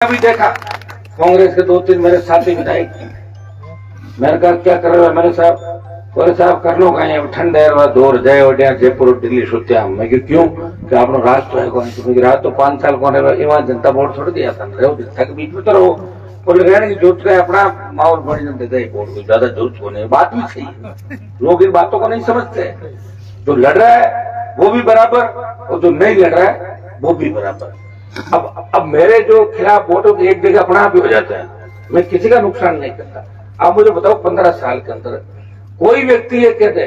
अभी देखा कांग्रेस के 2-3 मेरे साथी विधायक, मैंने कहा क्या कर रहे हो मेरे साहब? बोले साहब कर लो कहीं ठंड है दूर जय वडिया जयपुर दिल्ली सोत्या। मैं क्यों कि आपनो राष्ट्र है कौन? तो राज तो 5 साल कौन है वहां जनता वोट छोड़ दिया था, रहो जनता के बीच में तो रहो। बोले रहने की जरूरत है, अपना माहौल बड़ी जनता दे वोट को ज्यादा जरूरत होने। बात भी सही है, लोग इन बातों को नहीं समझते। जो लड़ रहा है वो भी बराबर और जो नहीं लड़ रहा है वो भी बराबर। अब मेरे जो खिलाफ वोटों की एक जगह अपना आप ही हो जाता है, मैं किसी का नुकसान नहीं करता। आप मुझे बताओ 15 साल के अंदर कोई व्यक्ति ये कहते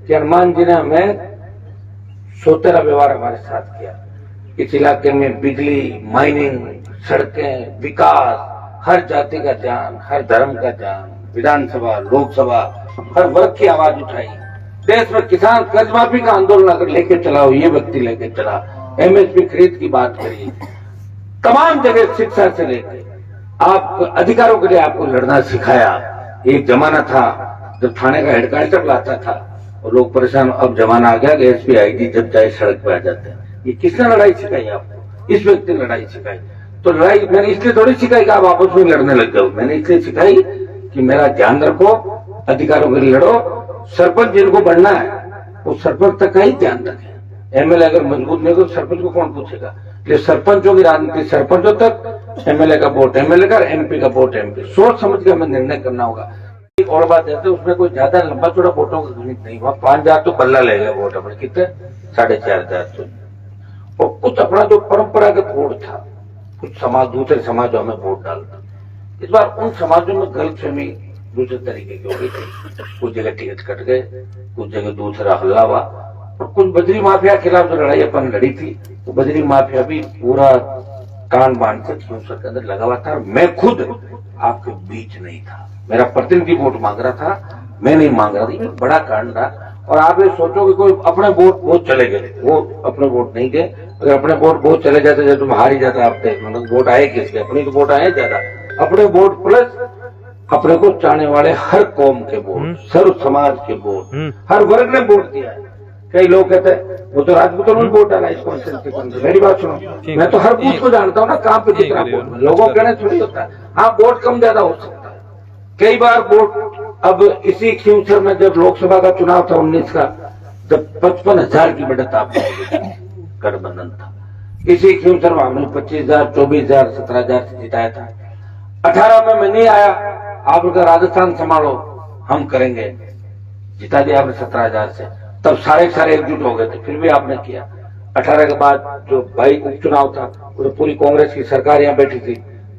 कि हनुमान जी ने हमें सोतेरा व्यवहार हमारे साथ किया, इस इलाके में बिजली, माइनिंग, सड़कें, विकास, हर जाति का ध्यान, हर धर्म का ध्यान, विधानसभा, लोकसभा, हर वर्ग की आवाज उठाई, देश में किसान कर्ज माफी का आंदोलन अगर लेके चला हो, ये व्यक्ति लेके चला, एमएसपी खरीद की बात करी, तमाम जगह शिक्षा से लेकर आप अधिकारों के लिए आपको लड़ना सिखाया। एक जमाना था जब थाने का हेडक्वार्टर लाता था और लोग परेशान, अब जमाना आ गया कि एसपी आईजी जब चाहे सड़क पे आ जाते हैं। ये किसने लड़ाई सिखाई आपको? इस व्यक्ति ने लड़ाई सिखाई। तो लड़ाई मैंने इसलिए थोड़ी सिखाई कि आप आपस में लड़ने लग जाओ, मैंने इसलिए सिखाई कि मेरा ध्यान रखो, अधिकारों के लिए लड़ो। सरपंच जिनको बनना है वो सरपंच तक का ही ध्यान रखें। एमएलए अगर मजबूत नहीं तो सरपंच को कौन पूछेगा? इसलिए सरपंचों की राजनीति सरपंचों तक, एमएलए का वोट एमएलए का, एमपी का वोट एमपी। सोच समझ के हमें निर्णय करना होगा। एक और बात है, तो उसमें कोई ज्यादा लंबा चौड़ा वोटों का गणित नहीं हुआ। 5000 तो बल्ला ले गया वोट अपने, कितने 4500। और कुछ अपना जो परंपरागत वोट था, कुछ समाज दूसरे समाजों में वोट डालता। इस बार उन समाजों में गलतफहमी दूसरे तरीके की हो गई थी। कुछ जगह टिकट कट गए, कुछ जगह दूसरा हल्ला हुआ। और कुछ बजरी माफिया के खिलाफ जो लड़ाई अपन लड़ी थी, वो बजरी माफिया भी पूरा कान बांध के संसद के अंदर लगा हुआ था। मैं खुद आपके बीच नहीं था, मेरा प्रतिनिधि वोट मांग रहा था, मैं नहीं मांग रहा था। बड़ा कांड रहा। और आप ये सोचो कि कोई अपने वोट बहुत चले गए, वो अपने वोट नहीं गए। अगर अपने वोट बहुत चले जाते जब तुम हार ही जाता, आप मतलब वोट आए किसके? अपने तो वोट आए ज्यादा। अपने वोट प्लस अपने को चाहने वाले हर कौम के वोट, सर्व समाज के वोट, हर वर्ग ने वोट दिया है। कई लोग कहते हैं वो तो राजपूतों ने वोट डाला इस कॉन्स्टिट्यूंसी के अंदर। मेरी बात सुनो, मैं तो हर बूथ को जानता हूँ ना, कहाँ पे कितना वोट। लोगों कहने थोड़ी होता है, हाँ वोट कम ज्यादा हो सकता है कई बार वोट। अब इसी खिंवसर में जब लोकसभा का चुनाव था 19 का, जब 55,000 की बढ़त आपको गठबंधन था, इसी खिंवसर में हमने 25,000, 24,000, 17,000 से जिताया था। 18 में मैं नहीं आया, आप अगर राजस्थान संभालो हम करेंगे, जिता दिया आपने 17,000 से। तब सारे एकजुट हो गए थे, फिर भी आपने किया। 18 के बाद जो 22 उपचुनाव था, तो पूरी कांग्रेस की सरकार यहाँ बैठी थी।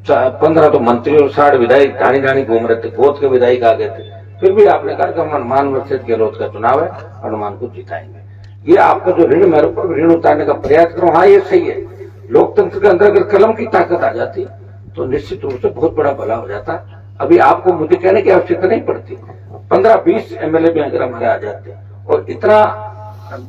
15 तो मंत्री और 60 विधायक धानी घूम रहे थे, गोद के विधायक आ गए थे। फिर भी आपने कहा कि हनुमान वर्सेस गहलोत का चुनाव है, हनुमान को जिताएंगे। ये आपका जो ऋण मेरे ऊपर ऋण उतारने का प्रयास करो, हाँ ये सही है। लोकतंत्र के अंदर अगर कलम की ताकत आ जाती तो निश्चित रूप से बहुत बड़ा भला हो जाता। अभी आपको मुझे कहने की आवश्यकता नहीं पड़ती, 15-20 एमएलए भी अगर हमारे आ जाते। और इतना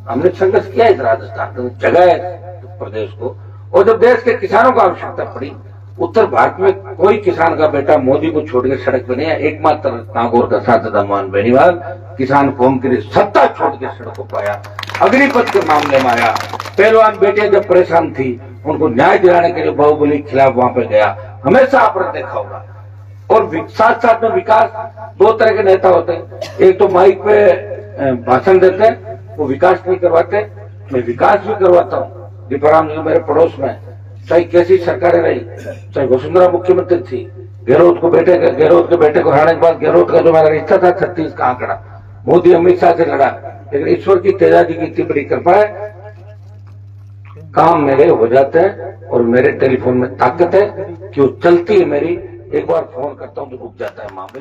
हमने संघर्ष किया इस राजस्थान में, जगह है प्रदेश को। और जब देश के किसानों को आवश्यकता पड़ी, उत्तर भारत में कोई किसान का बेटा मोदी को छोड़ के सड़क पे नहीं है। एकमात्र नागौर का सांसद हनुमान बेनीवाल किसान कौम के लिए सत्ता छोड़ के सड़कों पर आया, अग्निपथ के मामले में आया। पहलवान बेटियां जब परेशान थी, उनको न्याय दिलाने के लिए बाहुबली के खिलाफ वहां पे गया। हमेशा आपने देखा होगा। और साथ साथ में विकास, 2 तरह के नेता होते हैं। एक तो माइक पे भाषण देते हैं, वो विकास नहीं करवाते। मैं विकास भी करवाता हूँ। दीपाराम जी मेरे पड़ोस में, चाहे कैसी सरकारें रही, चाहे वसुंधरा मुख्यमंत्री थी, गहलोत के बेटे को हराने के बाद गहलोत का जो मेरा रिश्ता था 36 का आंकड़ा, मोदी अमित शाह से लड़ा। लेकिन ईश्वर की तेजाजी की इतनी बड़ी कृपा है, काम मेरे हो जाते हैं। और मेरे टेलीफोन में ताकत है कि वो चलती है मेरी। एक बार फोन करता हूँ तो रुक जाता है मामले।